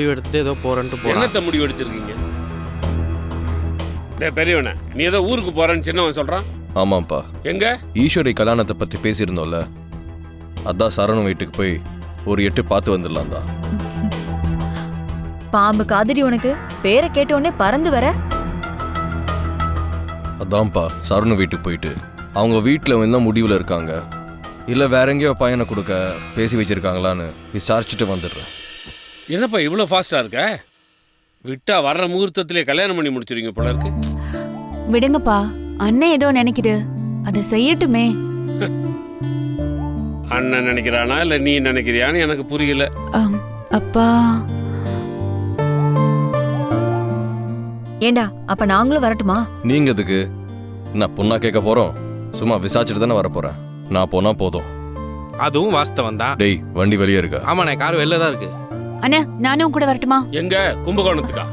முடிவு எடுத்துட்டு ஏதோ போறேன்ட்டு போறேன். என்னத்த முடிவு எடுத்திருக்கீங்க? டேய் பெரியவனே, நீ ஏதோ ஊருக்கு போறேன்னு சின்னவன் சொல்றான். ஆமாப்பா, எங்க? ஈஸ்வரி கல்யாணத்தை பற்றி பேசியிருந்தோம்ல, அதான் சரணு வீட்டுக்கு போய் ஒரு 8 பார்த்து வந்துடலாம் தான். பாம்பு காதடி உனக்கு பேரை கேட்ட உடனே பறந்து வர. அதான்ப்பா சரணு வீட்டுக்கு போயிட்டு அவங்க வீட்டில் என்ன முடிவில் இருக்காங்க, இல்லை வேற எங்கேயோ பையனை கொடுக்க பேசி வச்சிருக்காங்களான்னு விசாரிச்சுட்டு வந்துடுறேன். என்னப்பா இவ்வளோ ஃபாஸ்டா இருக்க? விட்டா வர்ற முகூர்த்தத்திலே கல்யாணம் பண்ணி முடிச்சிருங்க போல இருக்கு. விடுங்கப்பா, அண்ணன் ஏதோ நினைக்குது, அதை செய்யட்டுமே. அண்ணன் நினைக்கிறானா இல்லை நீ நினைக்கிறியான்னு எனக்கு புரியல. அப்பா, ஏண்டா அப்ப நாங்களும் வரட்டுமா? நீங்கள் எதுக்கு? நான் பொண்ணா கேட்க போகிறோம்? சும்மா விசாரிச்சுட்டு தானே வர போகிறேன். நான் போனால் போதும். அதுவும் வாஸ்தவம் தான். டேய், வண்டி வெளியே இருக்கா? ஆமாண்ணே, கார் வெளில தான் இருக்கு. அண்ணா நானும் கூட வரட்டுமா? எங்க? கும்பகோணத்துக்கா?